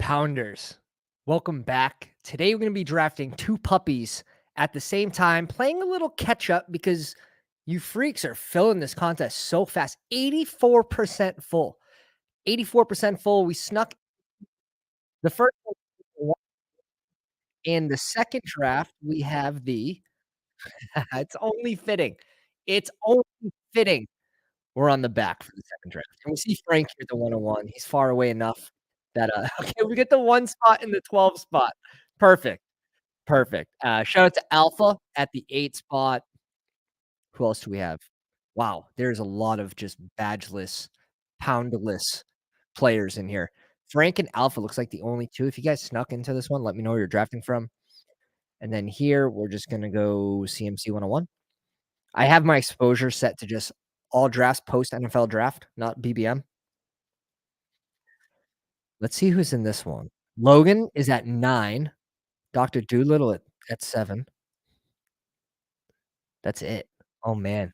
Pounders. Welcome back. Today we're going to be drafting two puppies at the same time, playing a little catch up because you freaks are filling this contest so fast. 84% full. 84% full. We snuck the first one. In the second draft, we have the it's only fitting. It's only fitting. We're on the back for the second draft. And we see Frank here at the 101. He's far away enough that okay, we get the 1 spot in the 12 spot. Perfect. Perfect. Shout out to Alpha at the 8 spot. Who else do we have? Wow, there's a lot of just badgeless, poundless players in here. Frank and Alpha looks like the only 2. If you guys snuck into this one, let me know where you're drafting from. And then here, we're just gonna go CMC 101. I have my exposure set to just all drafts post NFL draft, not BBM. Let's see who's in this one. Logan is at 9. Dr. Doolittle at 7. That's it. Oh, man.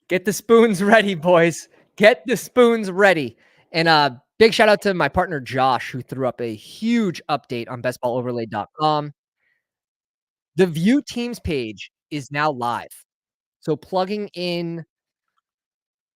Get the spoons ready, boys. Get the spoons ready. And big shout out to my partner Josh, who threw up a huge update on bestballoverlay.com. The view teams page is now live. So plugging in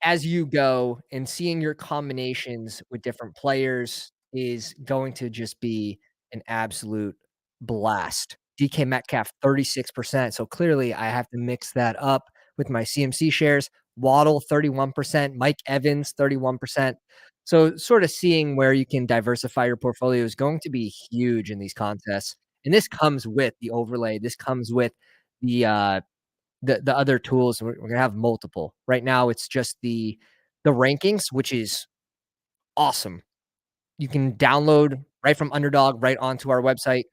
as you go and seeing your combinations with different players is going to just be an absolute blast. DK Metcalf, 36%. So clearly I have to mix that up with my CMC shares. Waddle, 31%. Mike Evans, 31%. So sort of seeing where you can diversify your portfolio is going to be huge in these contests. And this comes with the overlay. This comes with the the other tools. We're gonna have multiple. Right now, it's just the rankings, which is awesome. You can download right from Underdog right onto our website,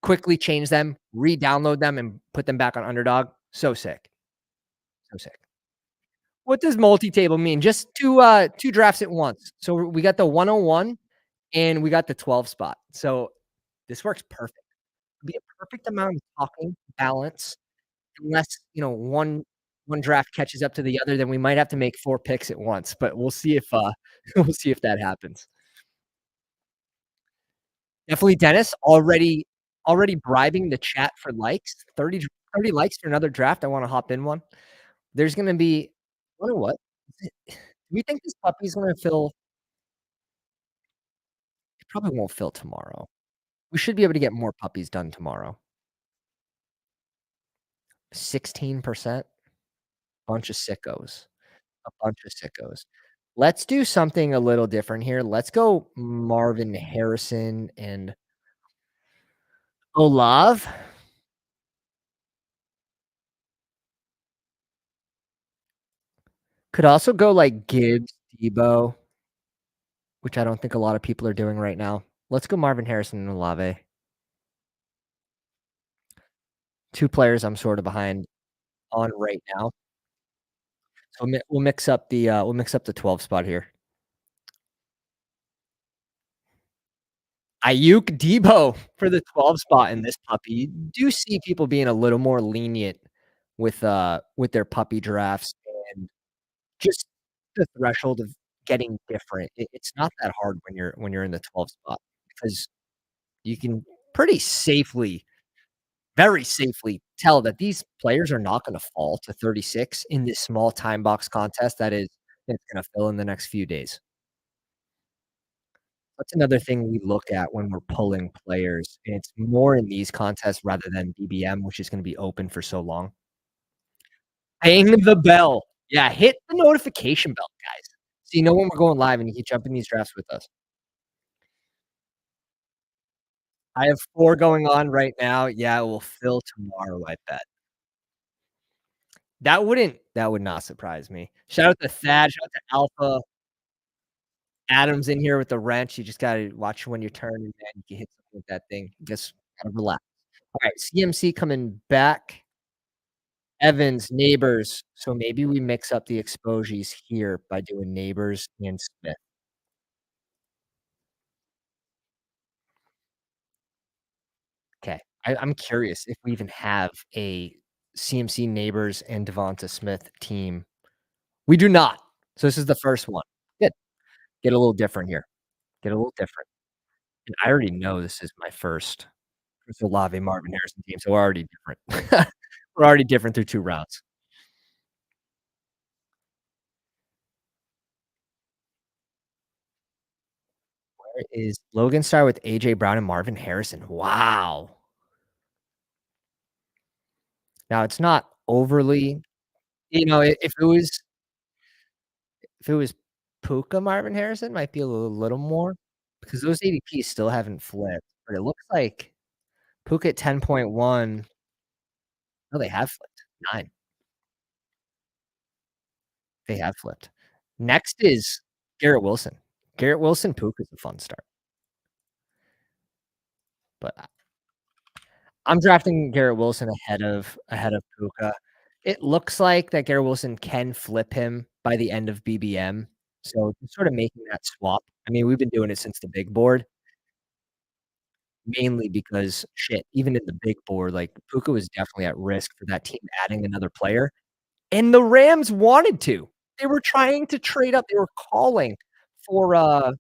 quickly change them, re-download them, and put them back on Underdog. So sick. So sick. What does multi-table mean? Just 2 drafts at once. So we got the 101 and we got the 12 spot. So this works perfect. It'll be a perfect amount of talking, balance, unless, one draft catches up to the other, then we might have to make 4 picks at once, but we'll see if, we'll see if that happens. Definitely Dennis already bribing the chat for likes. 30 likes for another draft. I wanna hop in one. There's gonna be you know what? Do we think this puppy's gonna fill it probably won't fill tomorrow. We should be able to get more puppies done tomorrow. 16%? Bunch of sickos. A bunch of sickos. Let's do something a little different here. Let's go Marvin Harrison and Olave. Could also go like Gibbs, Debo, which I don't think a lot of people are doing right now. Let's go Marvin Harrison and Olave. 2 players I'm sort of behind on right now. So we'll mix up the 12 spot here. Ayuk, Debo for the 12 spot in this puppy. You do see people being a little more lenient with their puppy drafts and just the threshold of getting different. It's not that hard when you're in the 12 spot because you can pretty safely, very safely tell that these players are not gonna fall to 36 in this small time box contest that's gonna fill in the next few days. That's another thing we look at when we're pulling players, and it's more in these contests rather than BBM, which is gonna be open for so long. Ding the bell. Yeah, hit the notification bell, guys, so you know when we're going live and you can jump in these drafts with us. I have 4 going on right now. Yeah, it will fill tomorrow, I bet. That would not surprise me. Shout out to Thad, shout out to Alpha. Adam's in here with the wrench. You just gotta watch when you're turning, man. You can hit something with that thing. Just gotta relax. Alright, CMC coming back. Evans, Neighbors. So maybe we mix up the exposures here by doing Neighbors and Smith. Okay. I'm curious if we even have a CMC Neighbors and Devonta Smith team. We do not. So this is the first one. Good. Get a little different here. Get a little different. And I already know this is my first Chris Olave, Marvin Harrison team, so we're already different. We're already different through 2 rounds. Where is Logan Star with AJ Brown and Marvin Harrison? Wow. Now it's not overly if it was Puka Marvin Harrison, might be a little more because those ADPs still haven't flipped, but it looks like Puka at 10.1. No, they have flipped. 9. They have flipped. Next is Garrett Wilson. Garrett Wilson, Puka's a fun start, but I'm drafting Garrett Wilson ahead of Puka. It looks like that Garrett Wilson can flip him by the end of BBM, so just sort of making that swap. I mean, we've been doing it since the big board, mainly because shit, even in the big board, like Puka was definitely at risk for that team adding another player, and the Rams wanted to. They were trying to trade up. For,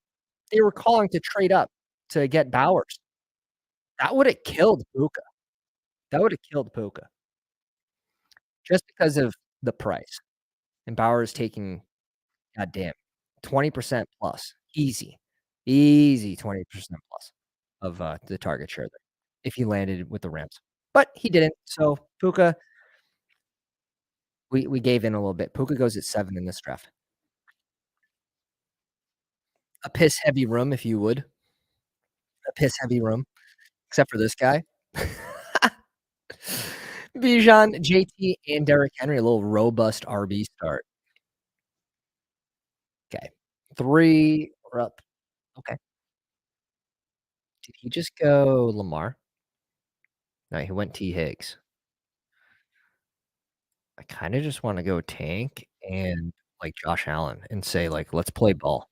they were calling to trade up to get Bowers. That woulda killed Puka. That woulda killed Puka just because of the price, and Bowers taking goddamn 20% plus. Easy. Easy 20% plus of, the target share there if he landed with the Rams. But he didn't, so Puka, we gave in a little bit. Puka goes at 7 in this draft. A piss heavy room, if you would. A piss heavy room, except for this guy. Bijan, JT, and Derrick Henry, a little robust RB start. Okay. 3, we're up. Okay. Did he just go Lamar? No, he went T. Higgs. I kinda just wanna go tank and, like, Josh Allen and say, like, "Let's play ball."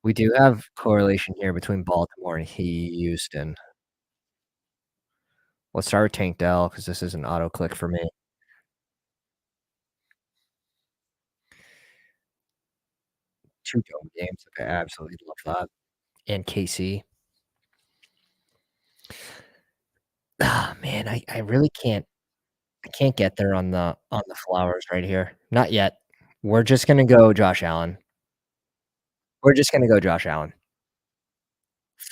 We do have correlation here between Baltimore and Houston. Let's start with Tank Dell because this is an auto click for me. 2 dome games, okay, I absolutely love that. And KC. Ah, man, I really can't get there on the flowers right here. Not yet. We're just gonna go Josh Allen. We're just gonna go Josh Allen.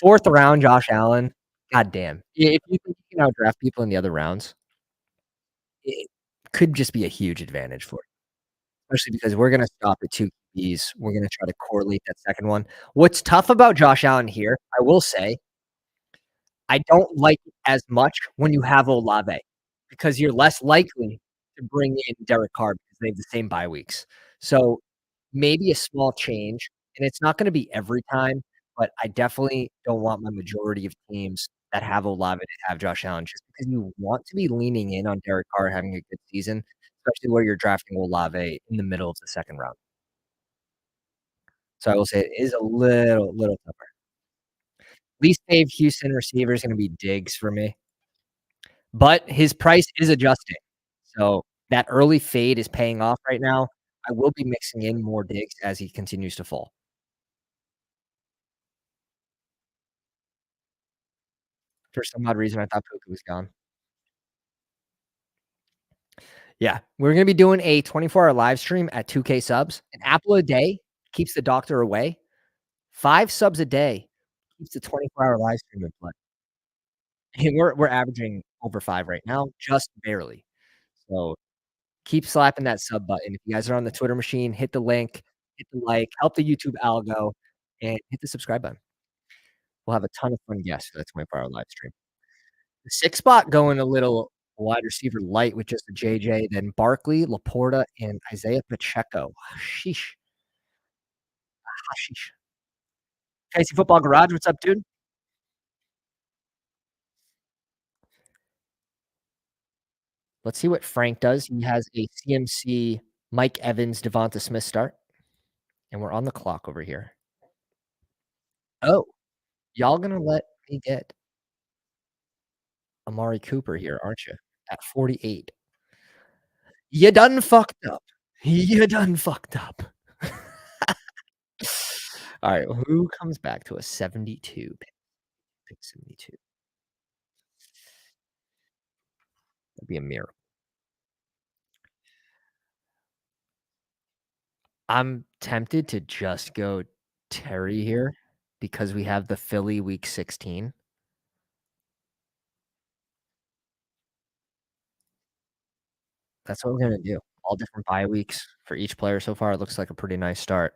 4th round, Josh Allen. Goddamn. If you think you can outdraft people in the other rounds, it could just be a huge advantage for you, especially because we're gonna stop at 2 QBs. We're gonna try to correlate that second one. What's tough about Josh Allen here, I will say, I don't like it as much when you have Olave because you're less likely to bring in Derek Carr because they have the same bye weeks. So, maybe a small change, and it's not gonna be every time, but I definitely don't want my majority of teams that have Olave to have Josh Allen just because you want to be leaning in on Derek Carr having a good season, especially where you're drafting Olave in the middle of the 2nd round. So I will say it is a little tougher. Least fave Houston receiver is gonna be Diggs for me, but his price is adjusting. So that early fade is paying off right now. I will be mixing in more Diggs as he continues to fall. For some odd reason, I thought Puka was gone. Yeah, we're gonna be doing a 24-hour live stream at 2K subs. An apple a day keeps the doctor away. 5 subs a day keeps the 24-hour live stream in play. And we're averaging over 5 right now, just barely. So keep slapping that sub button. If you guys are on the Twitter machine, hit the link, hit the like, help the YouTube algo, and hit the subscribe button. We'll have a ton of fun guests for that 24-hour live stream. The 6 spot going a little wide receiver light with just a JJ, then Barkley, Laporta, and Isaiah Pacheco. Sheesh. Hashish. Fantasy Football Garage, what's up, dude? Let's see what Frank does. He has a CMC Mike Evans, Devonta Smith start, and we're on the clock over here. Oh, y'all gonna let me get Amari Cooper here, aren't you? At 48. You done fucked up. You done fucked up. Alright, who comes back to a 72? Pick 72. That'd be a miracle. I'm tempted to just go Terry here because we have the Philly week 16. That's what we're gonna do. All different bye weeks for each player so far. It looks like a pretty nice start.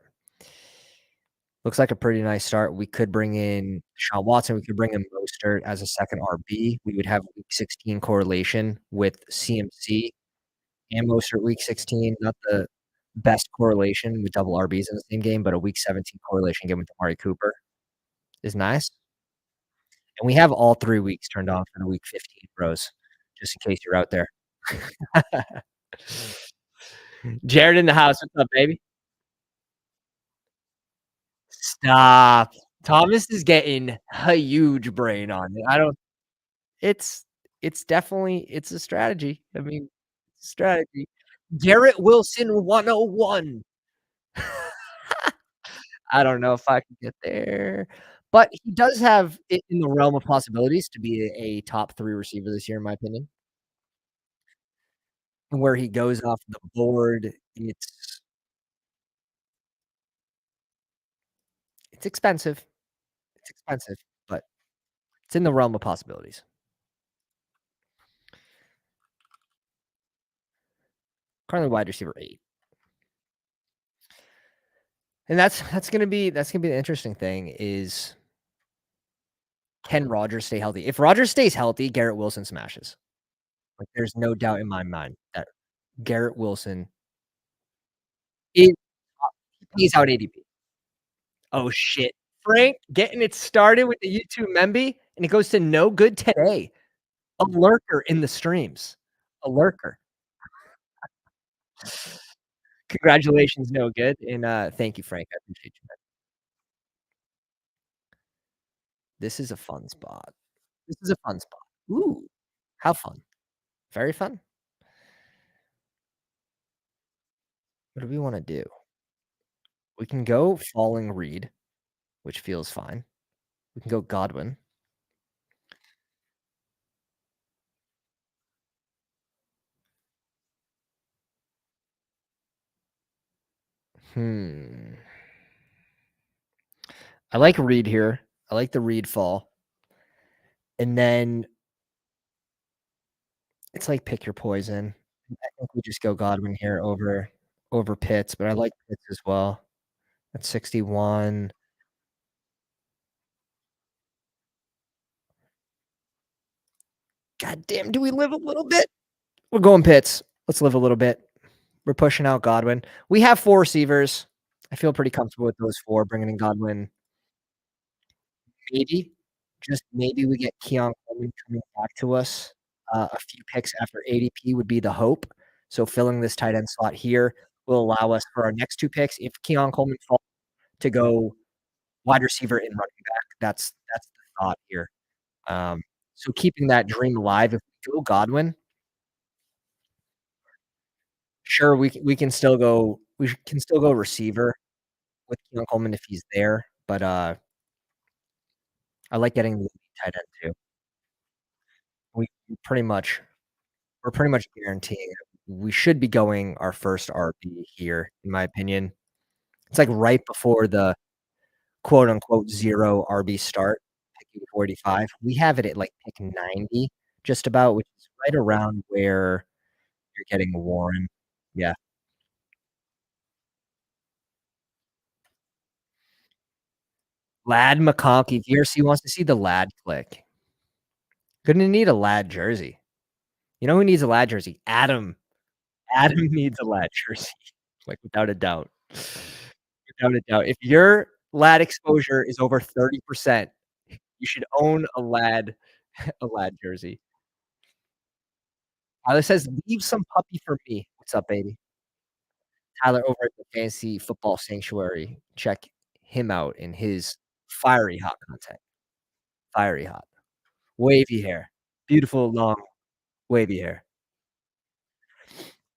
Looks like a pretty nice start. We could bring in Deshaun Watson. We could bring in Mostert as a second RB. We would have week 16 correlation with CMC and Mostert week 16. Not the best correlation with double RBs in the same game, but a week 17 correlation game with Amari Cooper is nice. And we have all 3 weeks turned on for the week 15 bros, just in case you're out there. Jared in the house. What's up, baby? Stop. Thomas is getting a huge brain on it. I don't it's it's definitely it's a strategy. I mean, it's a strategy. Garrett Wilson 101. I don't know if I can get there, but he does have it in the realm of possibilities to be a top 3 receiver this year, in my opinion. And where he goes off the board, it's expensive. It's expensive, but it's in the realm of possibilities. Currently wide receiver 8. And that's gonna be the interesting thing is can Rodgers stay healthy? If Rodgers stays healthy, Garrett Wilson smashes. Like, there's no doubt in my mind that Garrett Wilson is he pays out ADP. Oh, shit. Frank getting it started with the YouTube Memby, and it goes to no good today. A lurker in the streams. A lurker. Congratulations, no good, and, thank you, Frank. I appreciate you, man. This is a fun spot. This is a fun spot. Ooh, how fun. Very fun. What do we wanna do? We can go Falling Reed, which feels fine. We can go Godwin. Hmm. I like Reed here. I like the Reed fall. And then it's like pick your poison. I think we just go Godwin here over Pitts, but I like Pitts as well. At 61. God damn, do we live a little bit? We're going Pitts. Let's live a little bit. We're pushing out Godwin. We have 4 receivers. I feel pretty comfortable with those 4, bringing in Godwin. Maybe, just maybe we get Keon Coleman coming back to us. A few picks after ADP would be the hope. So filling this tight end slot here will allow us for our next 2 picks, if Keon Coleman falls, to go wide receiver and running back. That's the thought here. So keeping that dream alive, if we go Godwin, sure, we can still go receiver with Keon Coleman if he's there, but, I like getting the tight end too. We pretty much we're pretty much guaranteeing it. We should be going our first RB here, in my opinion. It's like right before the quote unquote 0 RB start, pick 45. We have it at like pick 90, just about, which is right around where you're getting Warren. Yeah. Lad McConkey. VRC wants to see the Lad click. Gonna need a Lad jersey. You know who needs a Lad jersey? Adam. Adam needs a Lad jersey, like, without a doubt. Without a doubt. If your Lad exposure is over 30%, you should own a Lad a Lad jersey. Tyler says, "Leave some puppy for me." What's up, baby? Tyler over at the Fantasy Football Sanctuary. Check him out in his fiery hot content. Fiery hot. Wavy hair. Beautiful, long, wavy hair.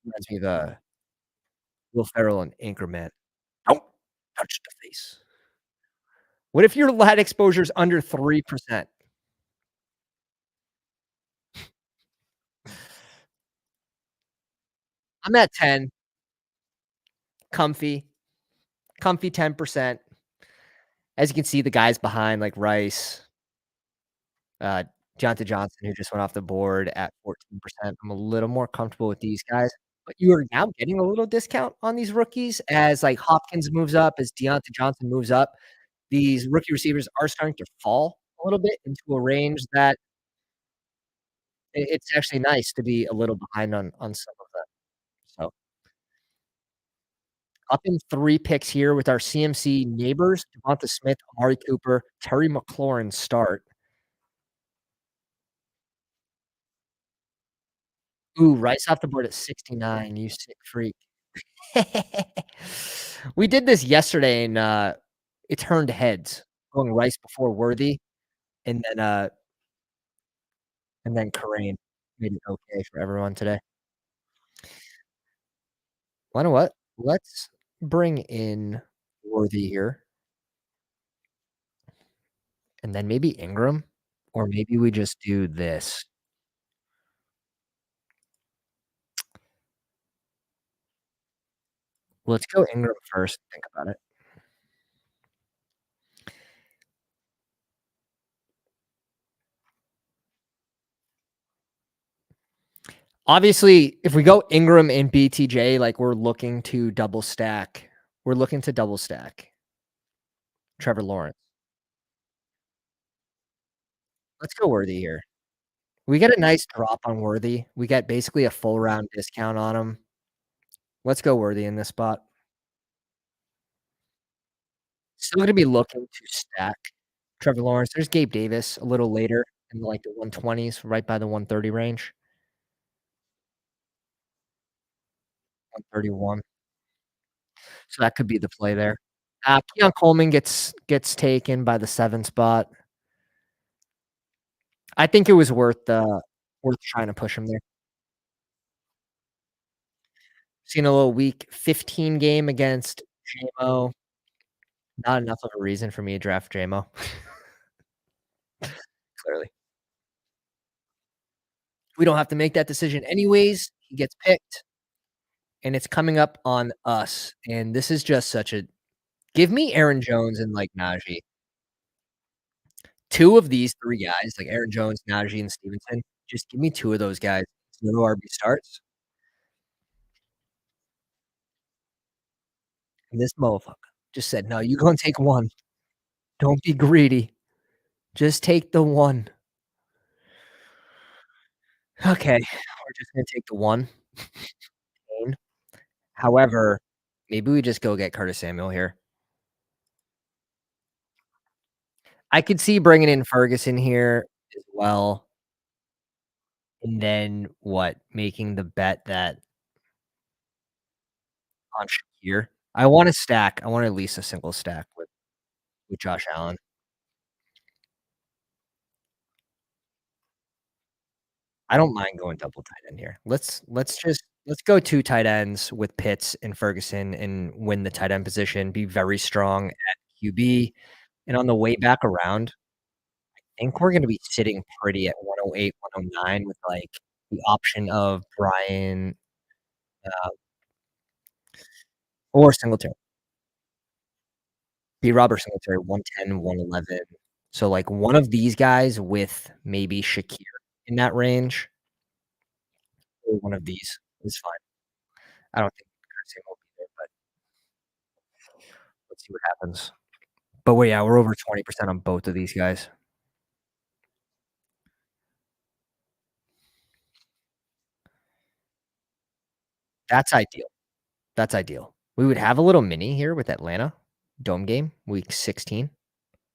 Reminds me of, Will Ferrell and Anchorman. "Don't touch the face." What if your lead exposure is under 3%? I'm at 10, comfy, comfy 10%. As you can see, the guys behind like Rice, uh, Jonta Johnson, who just went off the board at 14%. I'm a little more comfortable with these guys, but you are now getting a little discount on these rookies as like Hopkins moves up, as Deonta Johnson moves up. These rookie receivers are starting to fall a little bit into a range that it's actually nice to be a little behind on some of them. So up in 3 picks here with our CMC neighbors, Devonta Smith, Amari Cooper, Terry McLaurin start. Ooh, Rice off the board at 69, you sick freak. We did this yesterday and, it turned heads, going Rice before Worthy, and then Kerrane made it okay for everyone today. Well, you know what? Let's bring in Worthy here, and then maybe Ingram, or maybe we just do this. Let's go Ingram first, think about it. Obviously, if we go Ingram and BTJ, like, we're looking to double stack Trevor Lawrence. Let's go Worthy here. We get a nice drop on Worthy. We get basically a full round discount on him. Let's go Worthy in this spot. Still gonna be looking to stack Trevor Lawrence. There's Gabe Davis a little later in, like, the 120s, right by the 130 range, 131. So that could be the play there. Keon Coleman gets taken by the 7 spot. I think it was worth trying to push him there. Seen a little week 15 game against JMO. Not enough of a reason for me to draft JMO, clearly. We don't have to make that decision anyways. He gets picked, and it's coming up on us, and this is just such a give me Aaron Jones and, like, Najee. 2 of these 3 guys, like Aaron Jones, Najee, and Stevenson, just give me 2 of those guys. 0 RB starts, and this motherfucker just said, "No, you gonna take 1. Don't be greedy. Just take the 1." Okay, we're just gonna take the 1. However, maybe we just go get Curtis Samuel here. I could see bringing in Ferguson here as well, and then what? Making the bet that on Shakir. I wanna stack. I want at least a single stack with Josh Allen. I don't mind going double tight end here. Let's go 2 tight ends with Pitts and Ferguson and win the tight end position, be very strong at QB, and on the way back around, I think we're gonna be sitting pretty at 108, 109 with, like, the option of Brian, uh, or Singletary. B-Rob or Singletary, 110, 111. So, like, one of these guys with maybe Shakir in that range, or one of these is fine. I don't think Curtis will be there, but let's see what happens. But yeah, we're over 20% on both of these guys. That's ideal. That's ideal. We would have a little mini here with Atlanta, dome game, week 16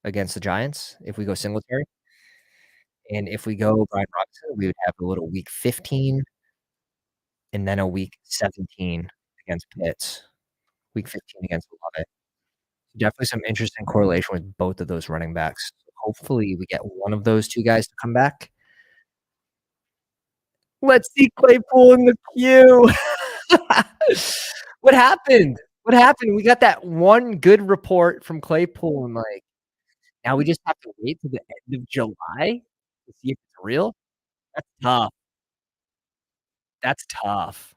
against the Giants if we go Singletary, and if we go Brian Robinson, we would have a little week 15 and then a week 17 against Pitts, week 15 against Olave. Definitely some interesting correlation with both of those running backs. Hopefully, we get one of those 2 guys to come back. Let's see Claypool in the queue. What happened? What happened? We got that one good report from Claypool and, like, Now we just have to wait till the end of July to see if it's real? That's tough. That's tough.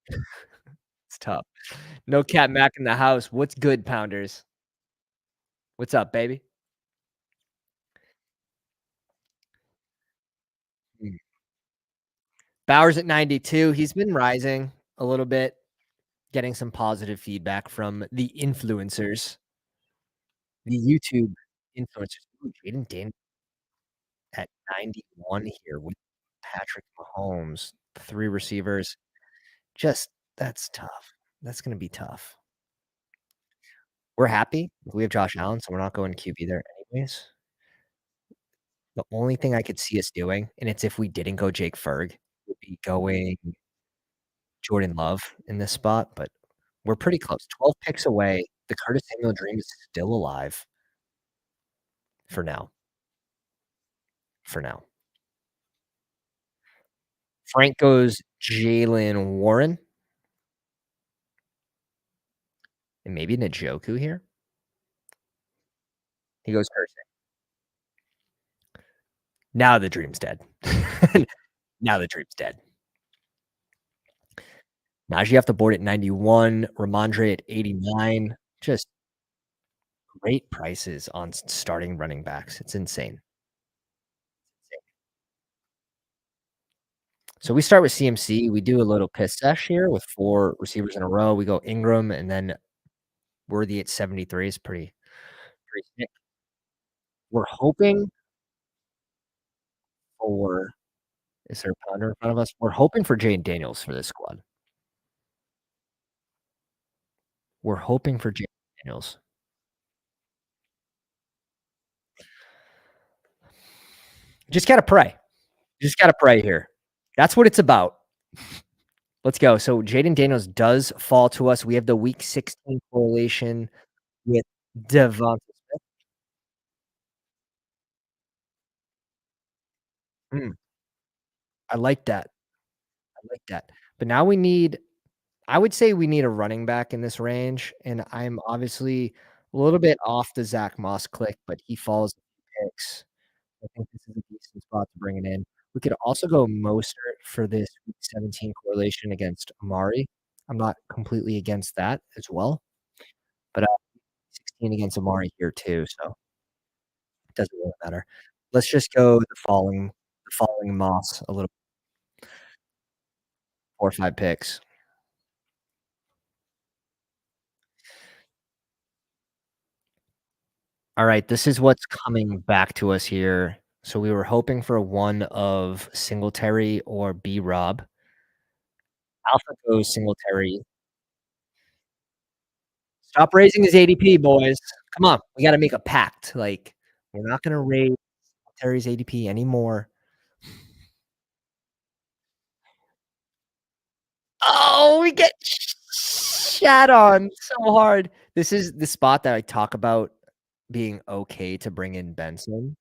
It's tough. No Cat Mac in the house. What's good, Pounders? What's up, baby? Mm. Bauer's at 92. He's been rising a little bit, getting some positive feedback from the influencers, the YouTube influencers. Ooh, Jaden Daniels at 91 here with Patrick Mahomes, 3 receivers. Just that's tough. That's gonna be tough. We're happy. We have Josh Allen, so we're not going QB there anyways. The only thing I could see us doing, and it's if we didn't go Jake Ferg, would be going Jordan Love in this spot, but we're pretty close. 12 picks away. The Curtis Samuel dream is still alive for now. For now. Frank goes Jalen Warren and maybe Njoku here. He goes Hurst. Now the dream's dead. Now the dream's dead. Najee off the board at 91, Ramondre at 89. Just great prices on starting running backs. It's insane. So we start with CMC. We do a little piss sesh here with 4 receivers in a row. We go Ingram and then Worthy at 73 is pretty sick. We're hoping for is there a pounder in front of us? We're hoping for Jane Daniels for this squad. We're hoping for Jane Daniels. Just gotta pray. Just gotta pray here. That's what it's about. Let's go. So Jaden Daniels does fall to us. We have the week 16 correlation with Devonta Smith. Mm, I like that. I like that. But now we need I would say we need a running back in this range, and I'm obviously a little bit off the Zach Moss click, but he falls picks. I think this is a decent spot to bring it in. We could also go Mostert for this week 17 correlation against Amari. I'm not completely against that as well, but 16 against Amari here too, so it doesn't really matter. Let's just go the falling Moss a little 4 or 5 picks. All right, this is what's coming back to us here. So we were hoping for one of Singletary or B-Rob. Alpha goes Singletary. Stop raising his ADP, boys. Come on, we gotta make a pact. Like, we're not gonna raise Singletary's ADP anymore. Oh, we get shat on so hard. This is the spot that I talk about being okay to bring in Benson.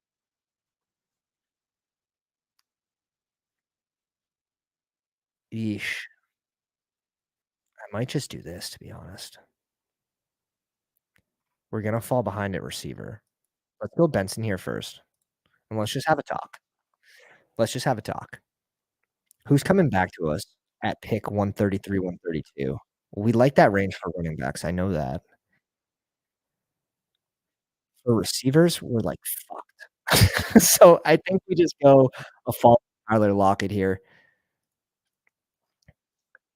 Yeesh. I might just do this, to be honest. We're gonna fall behind at receiver. Let's go Benson here first, and let's just have a talk. Let's just have a talk. Who's coming back to us at pick 133, 132? We like that range for running backs, I know that. For receivers, we're, like, fucked. So, I think we just go a fall Tyler Lockett here. I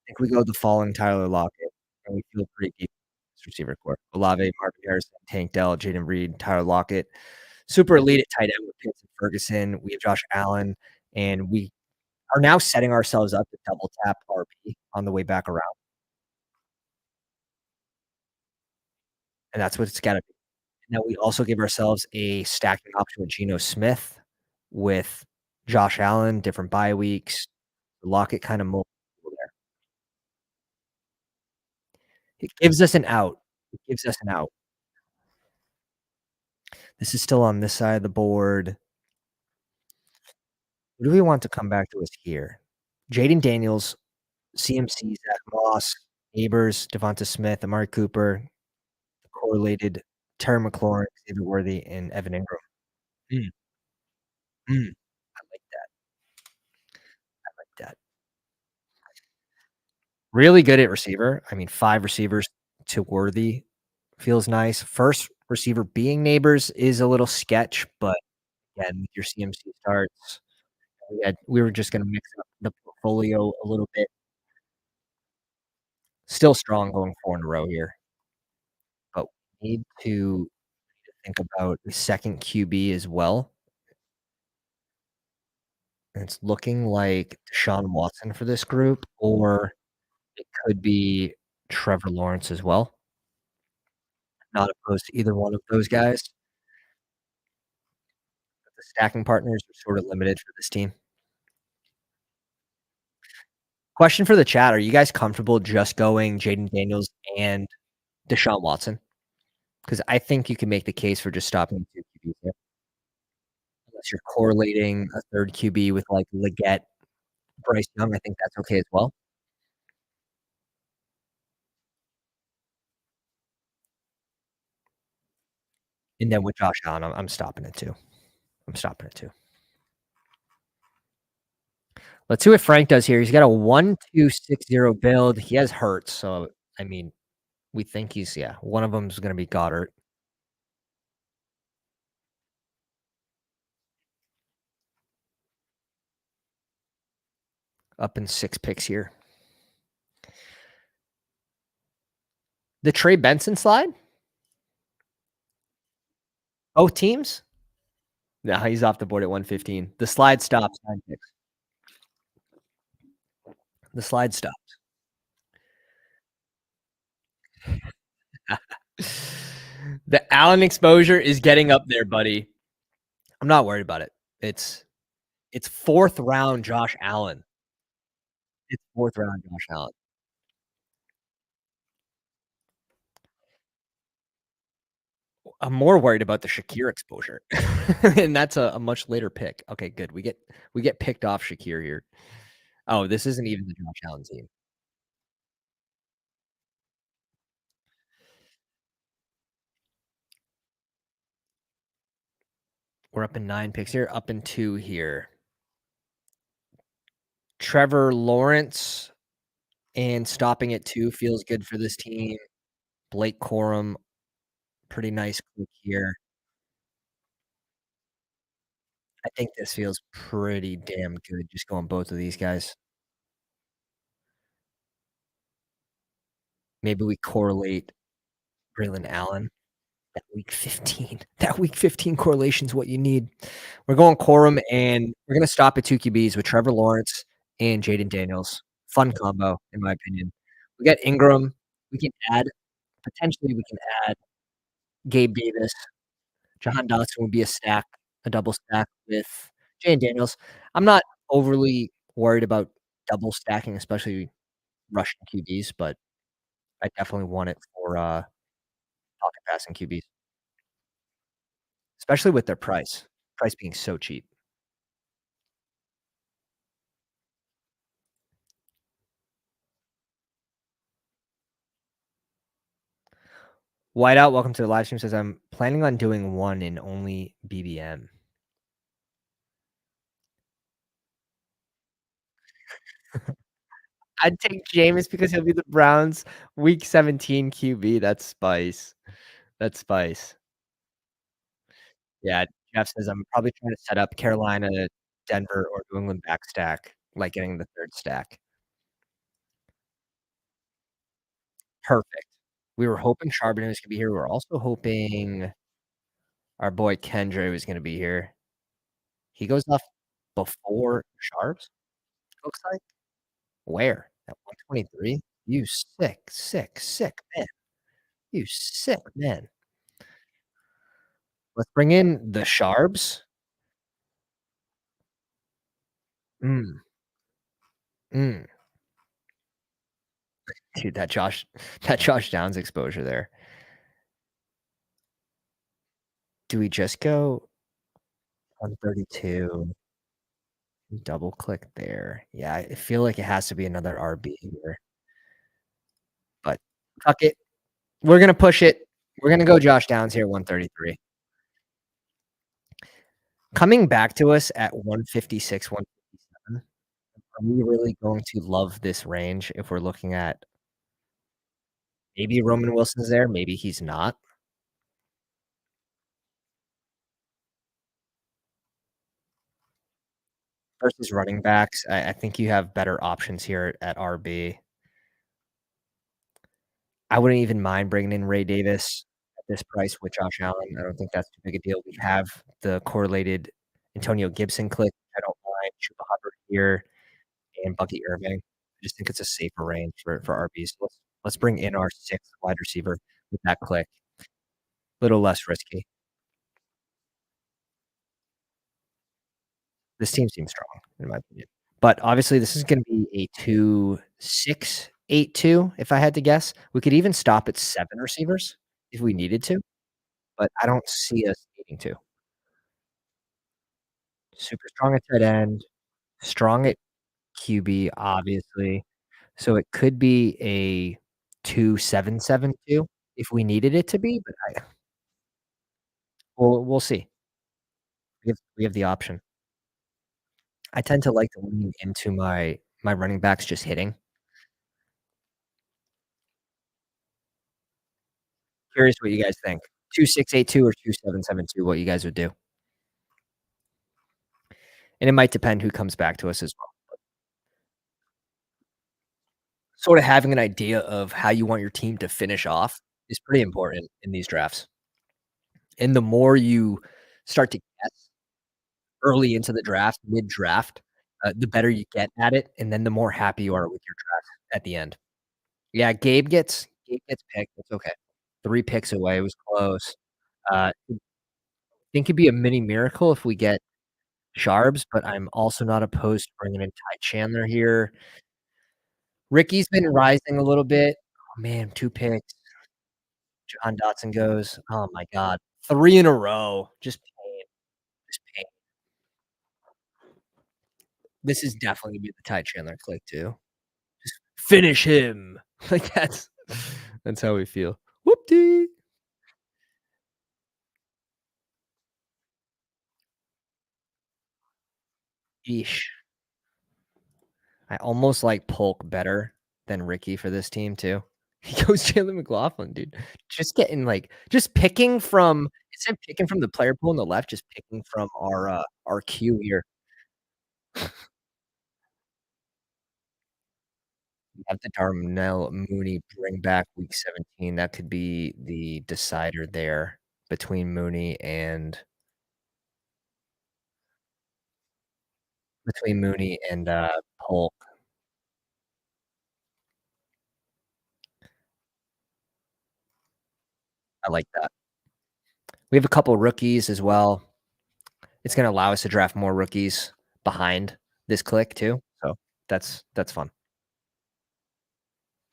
think we go the falling Tyler Lockett, and we feel pretty deep in this receiver core. Olave, Marvin Harrison, Tank Dell, Jaden Reed, Tyler Lockett. Super elite at tight end with Pitts and Ferguson. We have Josh Allen, and we are now setting ourselves up to double tap RP on the way back around, and that's what it's gotta be. And then we also give ourselves a stacking option with Geno Smith, with Josh Allen, different bye weeks, Lockett kinda there. It gives us an out. It gives us an out. This is still on this side of the board. Who do we want to come back to us here? Jaden Daniels, CMC, Zach Moss, Neighbors, Devonta Smith, Amari Cooper, correlated Terry McLaurin, Xavier Worthy, and Evan Ingram. Mm, mm, I like that, I like that. Really good at receiver. I mean, 5 receivers to Worthy feels nice. First receiver being Neighbors is a little sketch, but again, with your CMC starts, we were just gonna mix up the portfolio a little bit. Still strong going 4 in a row here, but we need to think about the second QB as well. And it's looking like Deshaun Watson for this group, or it could be Trevor Lawrence as well. Not opposed to either one of those guys. The stacking partners are sort of limited for this team. Question for the chat, are you guys comfortable just going Jaden Daniels and Deshaun Watson? Because I think you can make the case for just stopping 2 QBs here, unless you're correlating a 3rd QB with, like, Leggett, Bryce Young, I think that's okay as well. And then with Josh Allen, I'm stopping it too. I'm stopping it too. Let's see what Frank does here. He's got a 1-2-6-0 build. He has Hurts, so, I mean, we think he's yeah, one of them's gonna be Goddard. Up in 6 picks here. The Trey Benson slide? Both teams? No, he's off the board at 115. The slide stops 9 picks. The slide stops. The Allen exposure is getting up there, buddy. I'm not worried about it. It's 4th round Josh Allen. It's 4th round Josh Allen. I'm more worried about the Shakir exposure, and that's a much later pick. Okay, good. We get picked off Shakir here. Oh, this isn't even the Josh Allen team. We're up in 9 picks here, up in 2 here. Trevor Lawrence and stopping at 2 feels good for this team. Blake Corum, pretty nice click here. I think this feels pretty damn good just going both of these guys. Maybe we correlate Braylon Allen. That week 15. That week 15 correlation's what you need. We're going Corum, and we're gonna stop at 2 QBs with Trevor Lawrence and Jaden Daniels. Fun combo, in my opinion. We got Ingram. We can add potentially, we can add Gabe Davis. Jahan Dotson would be a double stack with Jaden Daniels. I'm not overly worried about double stacking, especially rushing QBs, but I definitely want it for, pocket passing QBs, especially with their price being so cheap. Whiteout, welcome to the live stream, says, "I'm planning on doing 1 in only BBM." I'd take Jameis because he'll be the Browns' week 17 QB. That's spice. That's spice. Yeah, Jeff says, "I'm probably trying to set up Carolina, Denver, or New England back stack, like getting the 3rd stack." Perfect. We were hoping Charbonnet was gonna be here. We were also hoping our boy Kendra was gonna be here. He goes off before Sharps, looks like? Where? At 123? You sick, sick, sick man. You sick man. Let's bring in the Sharps. Mm, mm. Dude, that Josh Downs exposure there. Do we just go 132, double click there? Yeah, I feel like it has to be another RB here, but fuck it. We're gonna push it. We're gonna go Josh Downs here, 133. Coming back to us at 156, 157, are we really going to love this range if we're looking at maybe Roman Wilson's there, maybe he's not? Versus running backs, I think you have better options here at RB. I wouldn't even mind bringing in Ray Davis at this price with Josh Allen. I don't think that's too big a deal. We have the correlated Antonio Gibson click. I don't mind Chuba Hubbard here and Bucky Irving. I just think it's a safer range for RBs. Let's bring in our 6th wide receiver with that click. Little less risky. This team seems strong, in my opinion. But obviously, this is gonna be a 2-6-8-2 if I had to guess. We could even stop at 7 receivers if we needed to, but I don't see us needing to. Super strong at tight end, strong at QB, obviously. So it could be a 2-7-7-2 if we needed it to be, but we'll see. We have the option. I tend to like to lean into my running backs just hitting. Curious what you guys think. 2-6-8-2 or 2-7-7-2, what you guys would do. And it might depend who comes back to us as well. Sort of having an idea of how you want your team to finish off is pretty important in these drafts. And the more you start to guess early into the draft, mid-draft, the better you get at it, and then the more happy you are with your draft at the end. Yeah, Gabe gets picked, it's okay. 3 picks away, it was close. Think it'd be a mini miracle if we get Sharps, but I'm also not opposed to bringing in Ty Chandler here. Ricky's been rising a little bit. Oh, man, 2 picks. Jahan Dotson goes. Oh my god. 3 in a row. Just pain, just pain. This is definitely gonna be the Ty Chandler click too. Just finish him. Like, that's how we feel. Whoop-dee. Yeesh. I almost like Polk better than Ricky for this team too. He goes Jalen McLaughlin, dude. Just picking from instead of picking from the player pool on the left, just picking from our queue here. We have the Darnell Mooney bring back week 17. That could be the decider there between Mooney and Polk. I like that. We have a couple rookies as well. It's gonna allow us to draft more rookies behind this click too, so that's fun.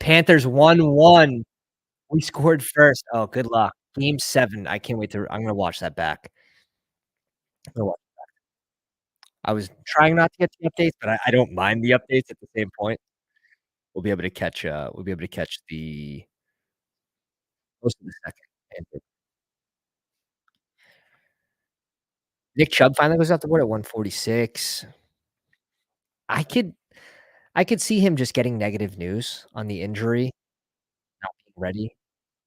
Panthers 1-1. We scored first. Oh, good luck. Game 7. I can't wait to I'm gonna watch that back. I'm gonna wa I was trying not to get the updates, but I don't mind the updates at the same point. We'll be able to catch the most of the second. And Nick Chubb finally goes off the board at 146. I could I could see him just getting negative news on the injury, not being ready,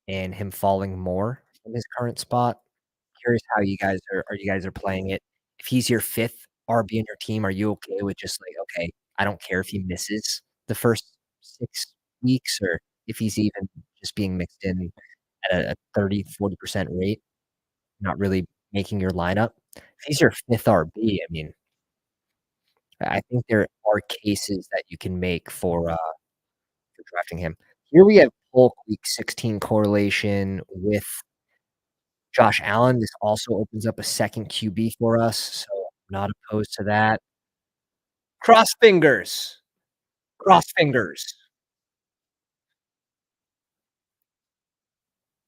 and him falling more from his current spot. Curious how you guys are playing it. If he's your 5th RB in your team, are you okay with just like, "Okay, I don't care if he misses the first 6 weeks," or if he's even just being mixed in at a 30-40% rate, not really making your lineup? If he's your 5th RB, I mean, I think there are cases that you can make for drafting him. Here we have Polk week 16 correlation with Josh Allen. This also opens up a second QB for us, so I'm not opposed to that. Cross fingers. Cross fingers.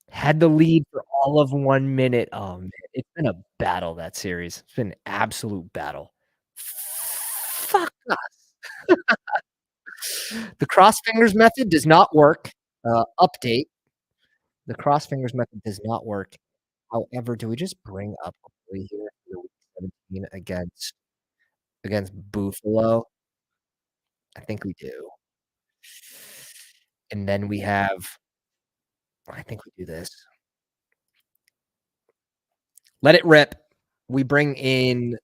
Had the lead for all of 1 minute. Oh, man, it's been a battle, that series. It's been an absolute battle. Fuck us. The cross fingers method does not work. Update. The cross fingers method does not work. However, do we just bring up Corey here for the week 17 against Buffalo? I think we do. And then we have I think we do this. Let it rip. We bring in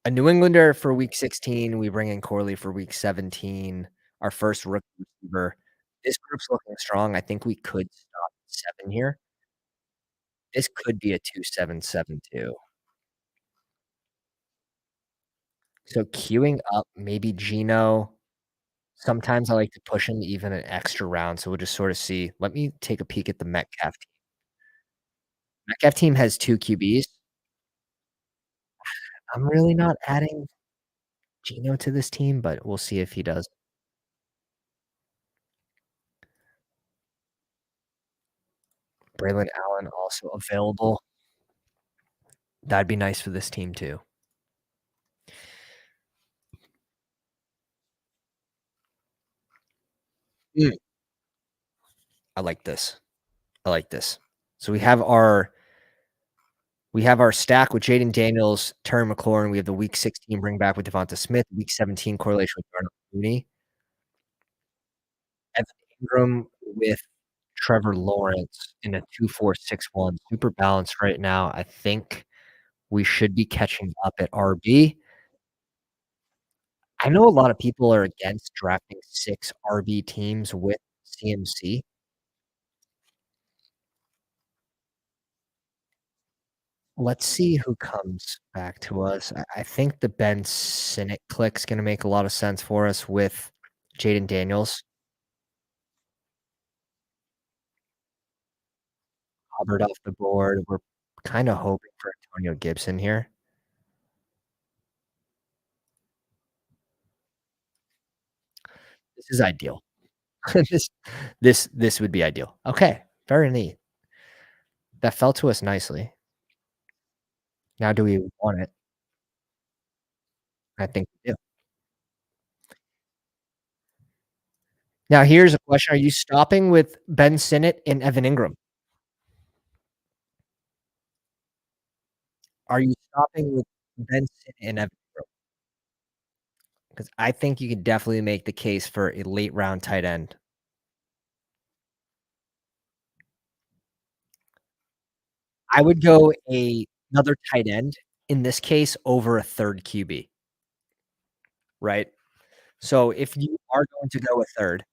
a New Englander for week 16. We bring in Corley for week 17, our first rookie receiver. This group's looking strong. I think we could stop at 7 here. This could be a 2-7-7-2. So queuing up maybe Gino. Sometimes I like to push him even an extra round, so we'll just sort of see. Let me take a peek at the Metcalf team. Metcalf team has 2 QBs. I'm really not adding Gino to this team, but we'll see if he does. Braylon Allen also available. That'd be nice for this team too. Mm. I like this. I like this. So we have our stack with Jaden Daniels, Terry McLaurin. We have the week 16 bring back with Devonta Smith, week 17 correlation with Darnell Mooney, Evan Ingram with Trevor Lawrence in a 2-4-6-1. Super balanced right now. I think we should be catching up at RB. I know a lot of people are against drafting 6 RB teams with CMC. Let's see who comes back to us. I think the Ben Sinnott click's gonna make a lot of sense for us with Jaden Daniels. Hubbard off the board. We're kinda hoping for Antonio Gibson here. This is ideal. This this would be ideal. Okay, very neat. That fell to us nicely. Now do we want it? I think we do. Now here's a question, are you stopping with Ben Sinnott and Evan Ingram? Are you stopping with Ben Sinnott and Evan Ingram? 'Cause I think you could definitely make the case for a late round tight end. I would go another tight end, in this case, over a 3rd QB, right? So if you are going to go a 3rd,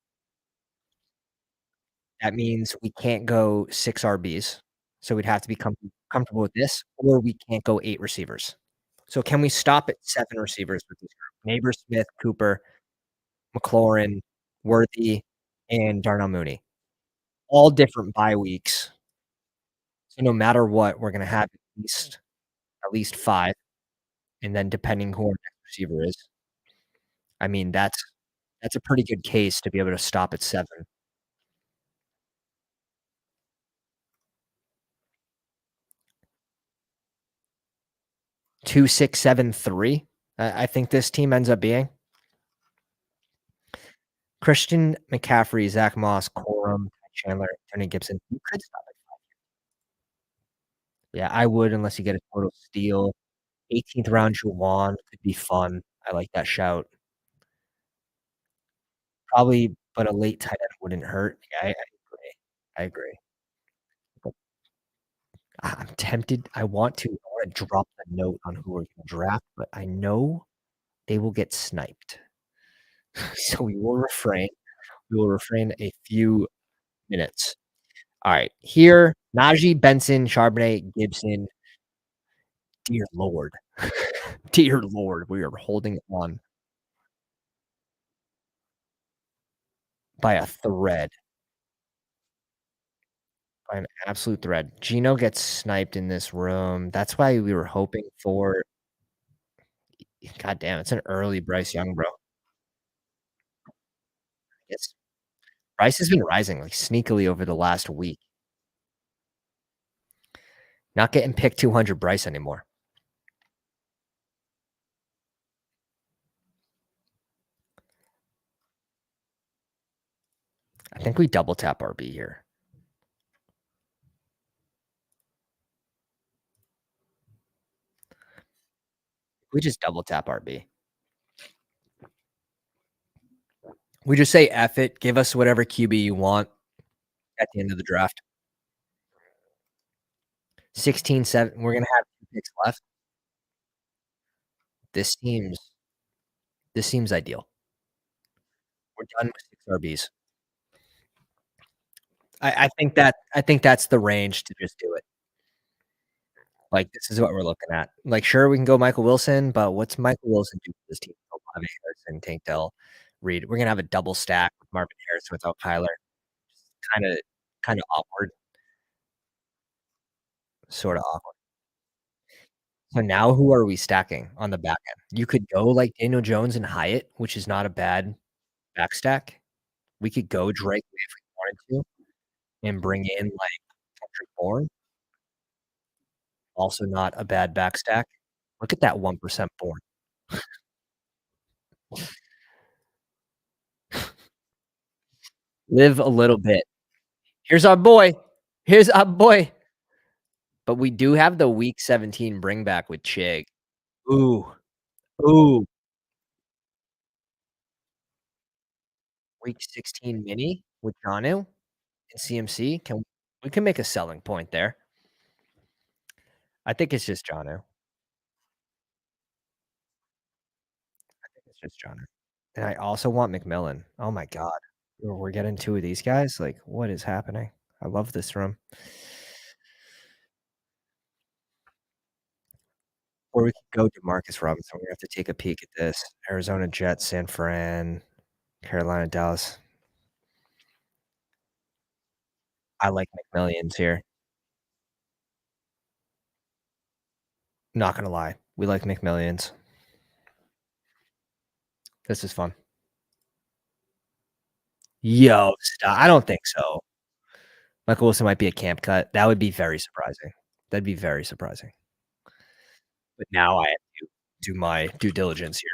that means we can't go 6 RBs, so we'd have to be comfortable with this, or we can't go 8 receivers. So can we stop at 7 receivers with this group? Neighbor, Smith, Cooper, McLaurin, Worthy, and Darnell Mooney. All different bye weeks. So no matter what, we're gonna have at least 5, and then depending who our next receiver is, I mean, that's a pretty good case to be able to stop at 7. 2, 6, 7, 3, I think this team ends up being. Christian McCaffrey, Zach Moss, Corum, Ty Chandler, Tony Gibson. You could stop it. Yeah, I would unless you get a total steal. 18th round Juwan could be fun. I like that shout. Probably, but a late tight end wouldn't hurt. Yeah, I agree. I agree. But I'm tempted. I wanna drop the note on who we're gonna draft, but I know they will get sniped. So we will refrain. We will refrain a few minutes. Alright, here, Najee, Benson, Charbonnet, Gibson. Dear Lord. Dear Lord, we are holding on by a thread, by an absolute thread. Gino gets sniped in this room. That's why we were hoping for god damn, it's an early Bryce Young, bro. It's Bryce has been rising, like, sneakily over the last week. Not getting picked 200 Bryce anymore. I think we double tap RB here. We just double tap RB. We just say, "F it, give us whatever QB you want at the end of the draft." 16, 7 we're gonna have 2 picks left. This seems this seems ideal. We're done with 6 RBs. I think that's the range to just do it. Like, this is what we're looking at. Like, sure, we can go Michael Wilson, but what's Michael Wilson do for this team? Olave Harrison, Tank Dell, Reed. We're gonna have a double stack with Marvin Harrison without Kyler. Kinda kinda awkward, sorta awkward. So now who are we stacking on the back end? You could go like Daniel Jones and Hyatt, which is not a bad back stack. We could go Drake if we wanted to and bring in, like, Kendrick Bourne, also not a bad back stack. Look at that 1% Bourne. Live a little bit. Here's our boy. Here's our boy. But we do have the week 17 bring back with Chig. Ooh, ooh, week 16 mini with Jonnu and CMC. We can make a selling point there. I think it's just Jonnu. I think it's just Jonnu. And I also want McMillan. Oh my god. We're getting 2 of these guys? Like, what is happening? I love this room. Or we could go to Marcus Robinson. We have to take a peek at this. Arizona Jets, San Fran, Carolina, Dallas. I like McMillions here. Not gonna lie. We like McMillions. This is fun. Yo, stop. I don't think so. Michael Wilson might be a camp cut. That would be very surprising. That'd be very surprising. But now I have to do my due diligence here.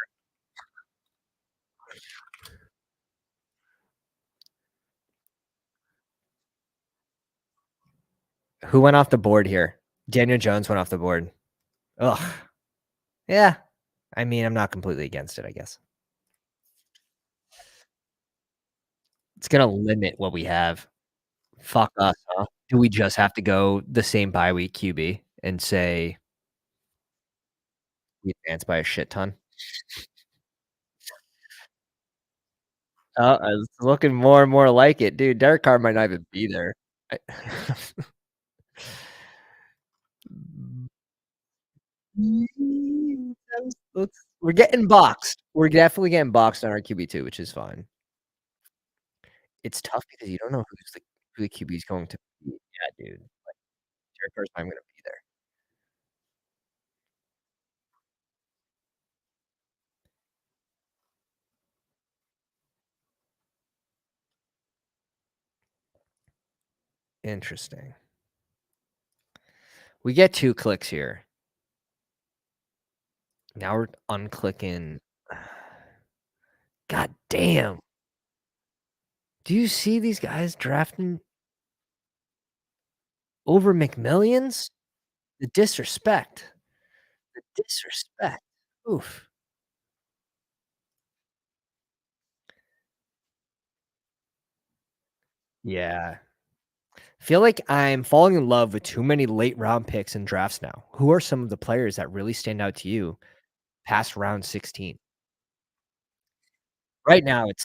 Who went off the board here? Daniel Jones went off the board. Ugh. Yeah. I mean, I'm not completely against it, I guess. It's gonna limit what we have. Fuck us, huh? Do we just have to go the same bye week QB and say we advance by a shit ton? It's looking more and more like it, dude. Derek Carr might not even be there. I we're getting boxed. We're definitely getting boxed on our QB2, which is fine. It's tough because you don't know who the QB is going to be. Yeah, dude. Like, Derek Carr's not even gonna be there. Interesting. We get 2 clicks here. Now we're unclicking. God damn. Do you see these guys drafting over McMillions? The disrespect. The disrespect. Oof. Yeah. Feel like I'm falling in love with too many late round picks in drafts now. Who are some of the players that really stand out to you past round 16? Right now, it's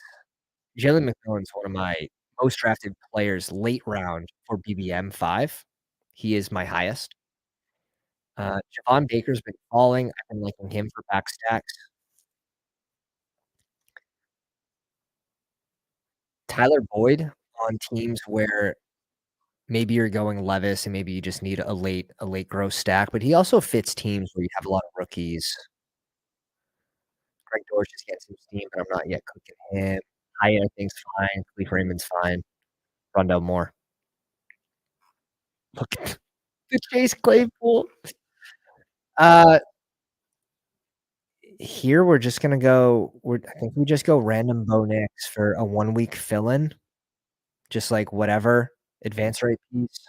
Jalen McMillan's one of my most drafted players late round for BBM 5. He is my highest. Javon Baker's been falling. I've been liking him for back stacks. Tyler Boyd on teams where maybe you're going Levis and maybe you just need a late growth stack, but he also fits teams where you have a lot of rookies. Greg Dortch is getting some steam, but I'm not yet cooking him. Hyatt, I think's fine. Khalif Raymond's fine. Rondell Moore. Look at the Chase Claypool. Uh, here we're just gonna go. I think we just go random Bo Nix for a 1 week fill-in, just like whatever advance rate piece,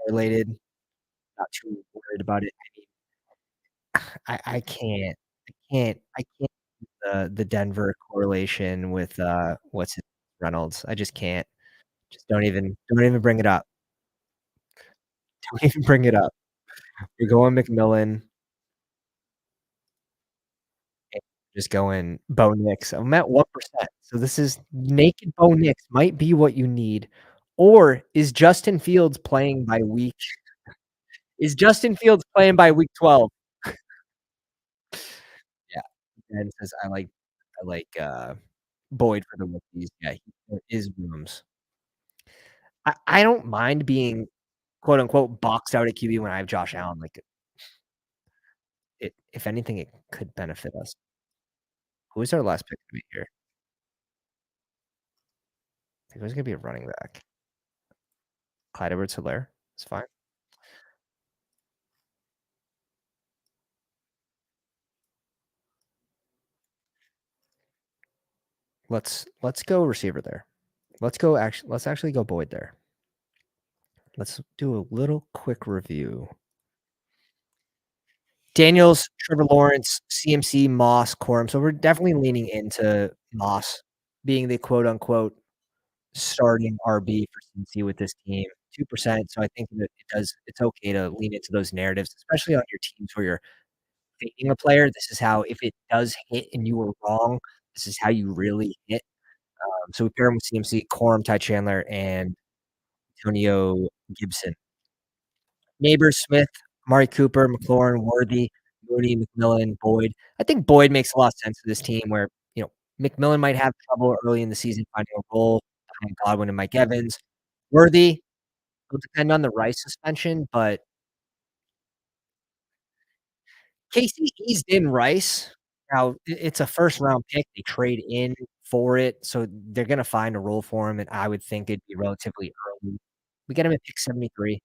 uncorrelated. Not too worried about it. I can't. I can't the Denver correlation with, what's his Reynolds. I just can't. Just don't even bring it up. Don't even bring it up. You're going McMillan, and just going Bo Nix. I'm at 1%. So this is naked Bo Nix might be what you need. Or is Justin Fields playing by week 12? Yeah. Ben says, I like Boyd for the rookies. Yeah, there is rooms. I don't mind being, quote, unquote, "boxed out" at QB when I have Josh Allen, like, if anything, it could benefit us. Who is our last pick gonna be here? I think it was gonna be a running back. Clyde Edwards-Helaire. It's fine. Let's go receiver there. Let's actually go Boyd there. Let's do a little quick review. Daniels, Trevor Lawrence, CMC, Moss, Corum. So we're definitely leaning into Moss being the quote unquote starting RB for CMC with this team. 2%. So I think that it's okay to lean into those narratives, especially on your teams where you're fading a player. This is how, if it does hit and you were wrong, this is how you really hit. So we pair him with CMC, Corum, Ty Chandler, and Antonio Gibson. Neighbors, Smith, Amari Cooper, McLaurin, Worthy, Mooney, McMillan, Boyd. I think Boyd makes a lot of sense for this team where, McMillan might have trouble early in the season finding a role behind Godwin and Mike Evans. Worthy will depend on the Rice suspension, but KC eased in Rice. Now it's a first round pick. They trade in for it, so they're gonna find a role for him, and I would think it'd be relatively early. We get him at pick 73.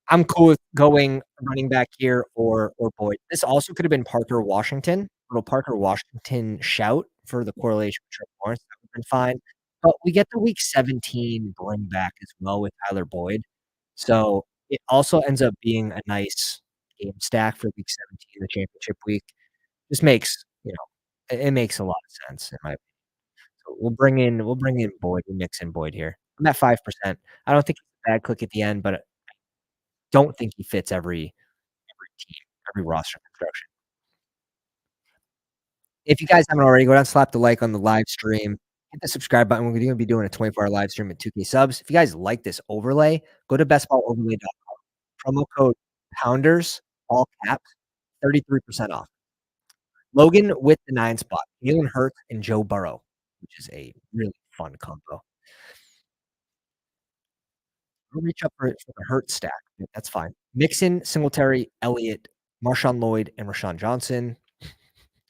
I'm cool with going running back here or Boyd. This also could have been Parker Washington, little Parker Washington shout for the correlation with Trevor Lawrence. That would have been fine. But we get the week 17 bring back as well with Tyler Boyd. So it also ends up being a nice game stack for week 17, the championship week. This makes, it makes a lot of sense in my opinion. So we'll bring in Boyd, we mix in Boyd here. I'm at 5%. I don't think it's a bad click at the end, but don't think he fits every team, every roster construction. If you guys haven't already, go down, slap the like on the live stream, hit the subscribe button. We're gonna be doing a 24-hour live stream at 2K subs. If you guys like this overlay, go to bestballoverlay.com. Promo code Pounders, all caps, 33% off. Logan with the 9 spot, Jalen Hurts and Joe Burrow, which is a really fun combo. I'll reach up for the Hurts stack. That's fine. Mixon, Singletary, Elliott, Marshawn Lloyd, and Rashawn Johnson.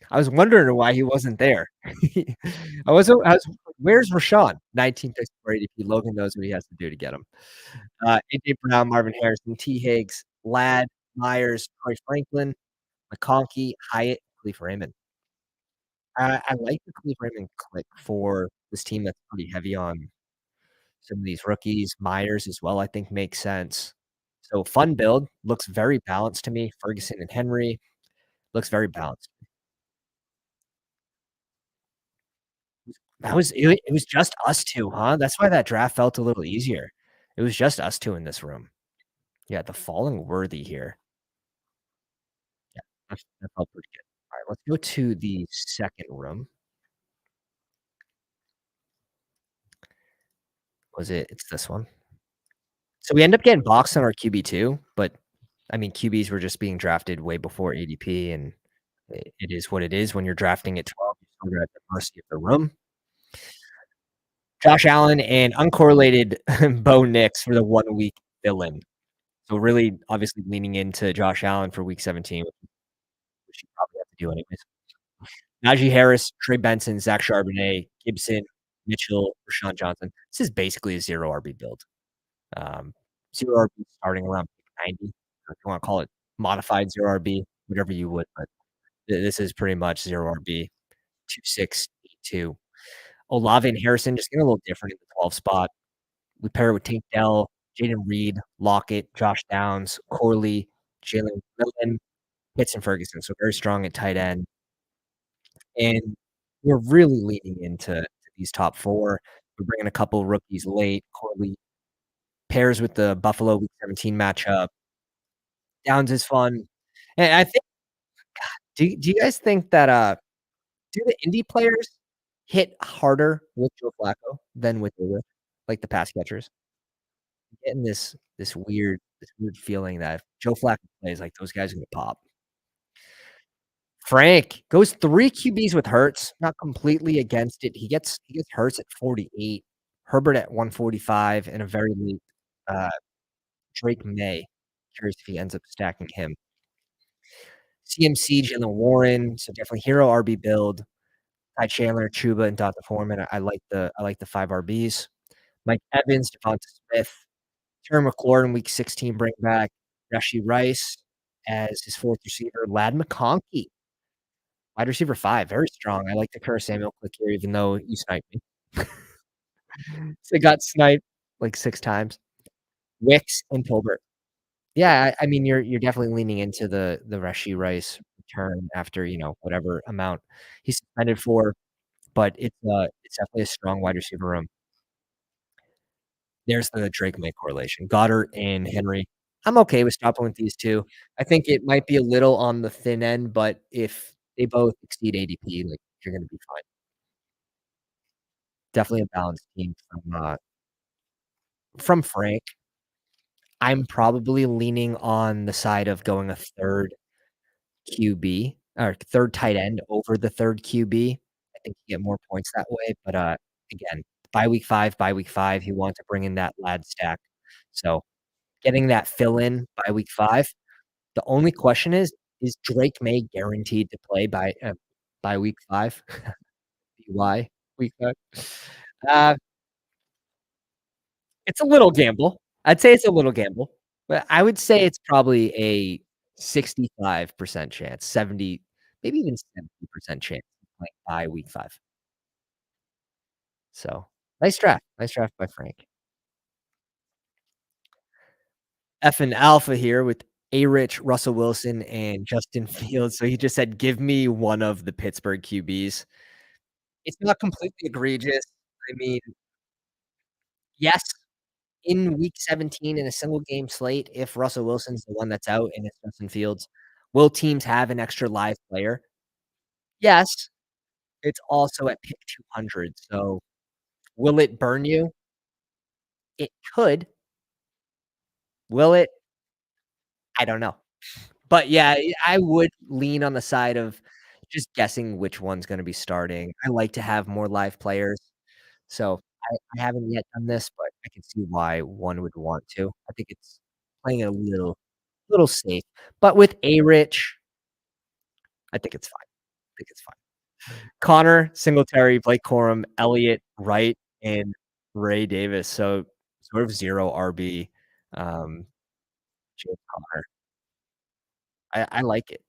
I was wondering why he wasn't there. I was where's Rashawn? 19 picks for ADP. Logan knows what he has to do to get him. AJ Brown, Marvin Harrison, T. Higgs, Ladd, Myers, Troy Franklin, McConkey, Hyatt, Khalif Raymond. I like the Khalif Raymond click for this team that's pretty heavy on some of these rookies. Myers as well, I think makes sense. So fun build, looks very balanced to me. Ferguson and Henry looks very balanced. It was just us 2, huh? That's why that draft felt a little easier. It was just us 2 in this room. Yeah, the falling worthy here. Yeah, that felt pretty good. Alright, let's go to the second room. It's this one. So we end up getting boxed on our QB2, but, I mean, QBs were just being drafted way before ADP, and it is what it is when you're drafting at 12, you're sort of at the mercy of the room. Josh Allen and uncorrelated Bo Nix for the 1-week fill-in. So really, obviously leaning into Josh Allen for week 17, which you probably have to do anyways. Najee Harris, Trey Benson, Zach Charbonnet, Gibson, Mitchell, Rashawn Johnson. This is basically a 0 RB build. 0 RB starting around pick 90. If you want to call it modified 0 RB, whatever you would, but this is pretty much 0 RB, 2-6, 8-2. Olave and Harrison just getting a little different in the 12 spot. We pair it with Tank Dell, Jaden Reed, Lockett, Josh Downs, Corley, Jalen Millen. Pitts and Ferguson, so very strong at tight end, and we're really leaning into these top 4. We're bringing a couple rookies late. Corley pairs with the Buffalo Week 17 matchup. Downs is fun, and I think do you guys think that, do the indie players hit harder with Joe Flacco than with Tua, like the pass catchers? I'm getting this weird feeling that if Joe Flacco plays, like, those guys are gonna pop. Frank goes 3 QBs with Hurts, not completely against it. He gets Hurts at 48, Herbert at 145, and a very late, uh, Drake May. Curious if he ends up stacking him. CMC, Jaylen Warren, so definitely hero RB build. Ty Chandler, Chuba, and Donta Foreman. I like the 5 RBs. Mike Evans, Devonta Smith, Terry McLaurin, week 16 bring back Rashee Rice as his 4th receiver. Ladd McConkey, wide receiver 5, very strong. I like the Curtis Samuel click here, even though you sniped me. So got sniped like 6 times. Wicks and Tolbert. Yeah, I mean, you're definitely leaning into the Rashee Rice return after, whatever amount he's suspended for, but it's definitely a strong wide receiver room. There's the Drake May correlation. Goddard and Henry. I'm okay with stopping with these 2. I think it might be a little on the thin end, but if they both exceed ADP, like, you're gonna be fine. Definitely a balanced team from Frank. I'm probably leaning on the side of going a 3rd QB or 3rd tight end over the 3rd QB. I think you get more points that way, but, again, by week 5, he wants to bring in that lad stack. So, getting that fill in by week 5. The only question is Drake May guaranteed to play by week 5? BY week 5? Uh, it's a little gamble. I'd say it's a little gamble, but I would say it's probably a 65% chance, 70, maybe even 70% chance of playing by week 5. So, nice draft by Frank. Effing alpha here with A-Rich, Russell Wilson, and Justin Fields. So he just said, "Give me one of the Pittsburgh QBs." It's not completely egregious. I mean, yes, in week 17 in a single game slate, if Russell Wilson's the one that's out and it's Justin Fields, will teams have an extra live player? Yes. It's also at pick 200, so will it burn you? It could. Will it? I don't know. But yeah, I would lean on the side of just guessing which one's gonna be starting. I like to have more live players, so I haven't yet done this, but I can see why one would want to. I think it's playing it a little safe, but with A-Rich, I think it's fine. I think it's fine. Connor, Singletary, Blake Corum, Elliott, Wright, and Ray Davis, so sort of 0 RB, um, James Conner. I like it.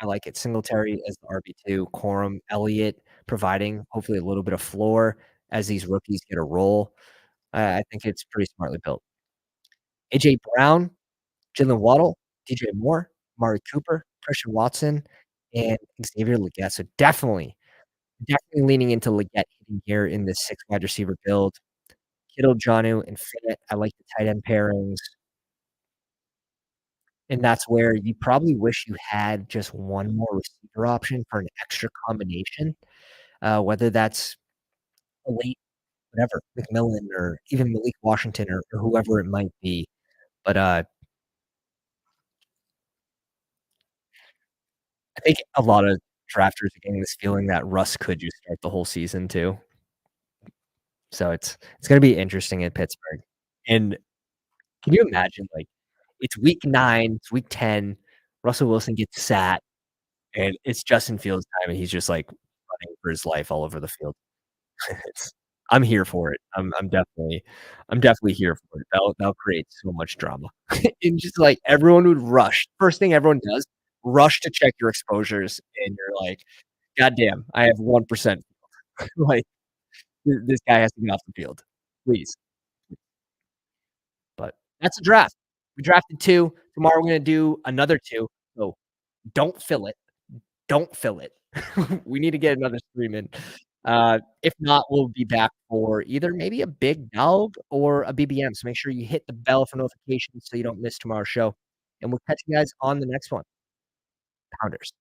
I like it. Singletary as the RB2, Corum, Elliott providing hopefully a little bit of floor as these rookies get a role. I think it's pretty smartly built. AJ Brown, Jalen Waddle, DJ Moore, Amari Cooper, Christian Watson, and Xavier Legette. So definitely leaning into Legette hitting here in this 6 wide receiver build. Kittle, Jonnu, and Fennett. I like the tight end pairings. And that's where you probably wish you had just one more receiver option for an extra combination, whether that's a late whatever, McMillan or even Malik Washington or whoever it might be. But, I think a lot of drafters are getting this feeling that Russ could just start the whole season too. So it's gonna be interesting in Pittsburgh. And can you imagine, like, it's week 9, it's week 10, Russell Wilson gets sat, and it's Justin Fields' time, and he's just, like, running for his life all over the field. It's I'm here for it. I'm definitely here for it. That'll create so much drama. And just, like, everyone would rush. First thing everyone does, rush to check your exposures, and you're like, "God damn, I have 1%." Like, this guy has to get off the field. Please. But that's a draft. We drafted 2. Tomorrow, we're gonna do another 2. So Don't fill it. Don't fill it. We need to get another stream in. If not, we'll be back for either maybe a big dog or a BBM, so make sure you hit the bell for notifications so you don't miss tomorrow's show, and we'll catch you guys on the next one. Pounders.